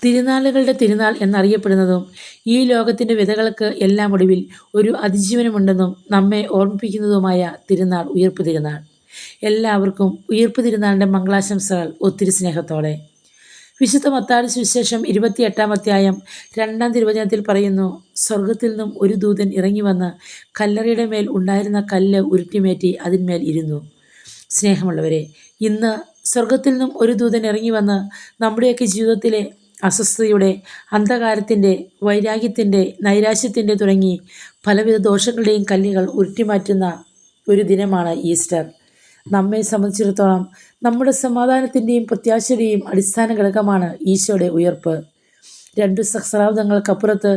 തിരുനാളുകളുടെ തിരുനാൾ എന്നറിയപ്പെടുന്നതും ഈ ലോകത്തിൻ്റെ വിധകൾക്ക് എല്ലാം ഒടുവിൽ ഒരു അതിജീവനമുണ്ടെന്നും നമ്മെ ഓർമ്മിപ്പിക്കുന്നതുമായ തിരുനാൾ ഉയിർപ്പ് തിരുനാൾ. എല്ലാവർക്കും ഉയിർപ്പ് തിരുനാളിൻ്റെ മംഗളാശംസകൾ ഒത്തിരി സ്നേഹത്തോടെ. വിശുദ്ധ മത്തായിയുടെ സുവിശേഷം 28-ാം അധ്യായം 2-ാം തിരുവചനത്തിൽ പറയുന്നു, സ്വർഗത്തിൽ നിന്നും ഒരു ദൂതൻ ഇറങ്ങി വന്ന് കല്ലറയുടെ മേൽ ഉണ്ടായിരുന്ന കല്ല് ഉരുട്ടിമേറ്റി അതിന്മേൽ ഇരുന്നു. സ്നേഹമുള്ളവരെ, ഇന്ന് സ്വർഗത്തിൽ നിന്നും ഒരു ദൂതൻ ഇറങ്ങി വന്ന് നമ്മുടെയൊക്കെ ജീവിതത്തിലെ അസ്വസ്ഥതയുടെ, അന്ധകാരത്തിൻ്റെ, വൈരാഗ്യത്തിൻ്റെ, നൈരാശ്യത്തിൻ്റെ തുടങ്ങി പലവിധ ദോഷങ്ങളുടെയും കല്ലുകൾ ഉരുട്ടിമാറ്റുന്ന ഒരു ദിനമാണ് ഈസ്റ്റർ. നമ്മെ സംബന്ധിച്ചിടത്തോളം നമ്മുടെ സമാധാനത്തിൻ്റെയും പ്രത്യാശയുടെയും അടിസ്ഥാന ഘടകമാണ് ഈശോയുടെ ഉയർപ്പ്. 2 സഹസ്രാബ്ദങ്ങൾക്കപ്പുറത്ത്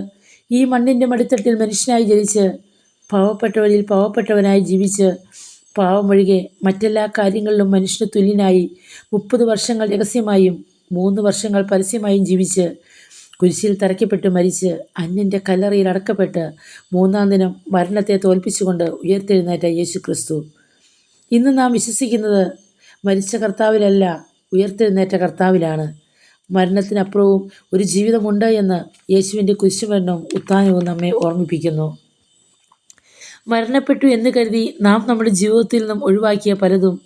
ഈ മണ്ണിൻ്റെ മടിത്തട്ടിൽ മനുഷ്യനായി ജനിച്ച് പാവപ്പെട്ടവരിൽ പാവപ്പെട്ടവനായി ജീവിച്ച് പാവമൊഴികെ മറ്റെല്ലാ കാര്യങ്ങളിലും മനുഷ്യന് തുല്യനായി 30 വർഷങ്ങൾ രഹസ്യമായും 3 വർഷങ്ങൾ പരസ്യമായും ജീവിച്ച് കുരിശിൽ തറയ്ക്കപ്പെട്ട് മരിച്ച് അന്യൻ്റെ കല്ലറയിൽ അടക്കപ്പെട്ട് 3-ാം ദിനം മരണത്തെ തോൽപ്പിച്ചുകൊണ്ട് ഉയർത്തെഴുന്നേറ്റ യേശു ക്രിസ്തു. ഇന്ന് നാം വിശ്വസിക്കുന്നത് മരിച്ച കർത്താവിലല്ല, ഉയർത്തെഴുന്നേറ്റ കർത്താവിലാണ്. മരണത്തിനപ്പുറവും ഒരു ജീവിതമുണ്ട് എന്ന് യേശുവിൻ്റെ കുരിശുമരണവും ഉത്ഥാനവും നമ്മെ ഓർമ്മിപ്പിക്കുന്നു. മരണപ്പെട്ടു എന്ന് കരുതി നാം നമ്മുടെ ജീവിതത്തിൽ നിന്നും ഒഴിവാക്കിയ പലതും,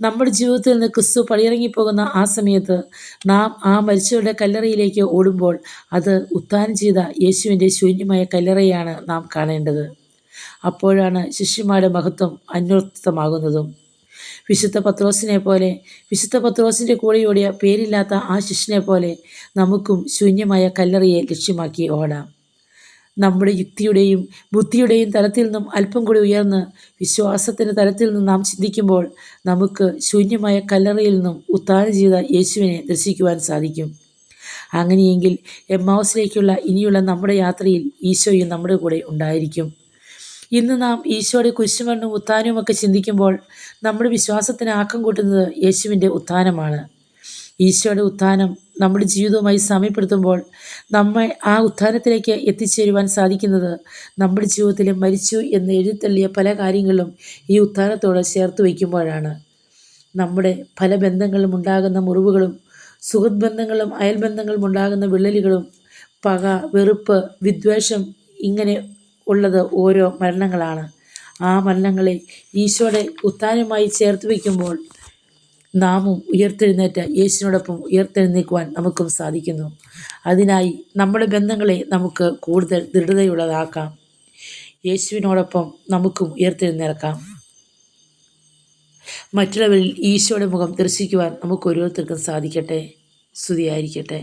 നമ്മുടെ ജീവിതത്തിൽ നിന്ന് ക്രിസ്തു പടിയിറങ്ങിപ്പോകുന്ന ആ സമയത്ത് നാം ആ മരിച്ചവരുടെ കല്ലറയിലേക്ക് ഓടുമ്പോൾ അത് ഉത്ഥാനം ചെയ്ത യേശുവിൻ്റെ ശൂന്യമായ കല്ലറയാണ് നാം കാണേണ്ടത്. അപ്പോഴാണ് ശിഷ്യന്മാരുടെ മഹത്വം അന്വർത്ഥമാകുന്നതും. വിശുദ്ധ പത്രോസിനെ പോലെ, വിശുദ്ധ പത്രോസിൻ്റെ കൂടെ ഓടിയ പേരില്ലാത്ത ആ ശിഷ്യനെ പോലെ നമുക്കും ശൂന്യമായ കല്ലറയെ ലക്ഷ്യമാക്കി ഓടാം. നമ്മുടെ യുക്തിയുടെയും ബുദ്ധിയുടെയും തലത്തിൽ നിന്നും അല്പം കൂടി ഉയർന്ന് വിശ്വാസത്തിൻ്റെ തലത്തിൽ നിന്നും നാം ചിന്തിക്കുമ്പോൾ നമുക്ക് ശൂന്യമായ കല്ലറയിൽ നിന്നും ഉത്ഥാനം ചെയ്ത യേശുവിനെ ദർശിക്കുവാൻ സാധിക്കും. അങ്ങനെയെങ്കിൽ എമ്മാവൂസിലേക്കുള്ള ഇനിയുള്ള നമ്മുടെ യാത്രയിൽ ഈശോയും നമ്മുടെ കൂടെ ഉണ്ടായിരിക്കും. ഇന്ന് നാം ഈശോയുടെ കുരിശുമരണവും ഉത്ഥാനവും ഒക്കെ ചിന്തിക്കുമ്പോൾ നമ്മുടെ വിശ്വാസത്തിന് ആക്കം കൂട്ടുന്നത് യേശുവിൻ്റെ ഉത്ഥാനമാണ്. ഈശോയുടെ ഉത്ഥാനം നമ്മുടെ ജീവിതവുമായി സാമ്യപ്പെടുത്തുമ്പോൾ നമ്മെ ആ ഉത്ഥാനത്തിലേക്ക് എത്തിച്ചേരുവാൻ സാധിക്കുന്നത് നമ്മുടെ ജീവിതത്തിൽ മരിച്ചു എന്ന് എഴുതിത്തള്ളിയ പല കാര്യങ്ങളും ഈ ഉത്ഥാനത്തോട് ചേർത്ത് വയ്ക്കുമ്പോഴാണ്. നമ്മുടെ പല ബന്ധങ്ങളിലും ഉണ്ടാകുന്ന മുറിവുകളും, സുഹൃത്ത് ബന്ധങ്ങളും അയൽബന്ധങ്ങളും ഉണ്ടാകുന്ന വിള്ളലുകളും, പക, വെറുപ്പ്, വിദ്വേഷം, ഇങ്ങനെ ഉള്ളത് ഓരോ മരണങ്ങളാണ്. ആ മരണങ്ങളെ ഈശോയുടെ ഉത്ഥാനവുമായി ചേർത്ത് വയ്ക്കുമ്പോൾ നാമും ഉയർത്തെഴുന്നേറ്റ യേശുവിനോടൊപ്പം ഉയർത്തെഴുന്നേൽക്കുവാൻ നമുക്കും സാധിക്കുന്നു. അതിനായി നമ്മുടെ ബന്ധങ്ങളെ നമുക്ക് കൂടുതൽ ദൃഢതയുള്ളതാക്കാം. യേശുവിനോടൊപ്പം നമുക്കും ഉയർത്തെഴുന്നേൽക്കാം. മറ്റുള്ളവരിൽ ഈശോയുടെ മുഖം ദർശിക്കുവാൻ നമുക്ക് ഓരോരുത്തർക്കും സാധിക്കട്ടെ. സ്തുതിയായിരിക്കട്ടെ.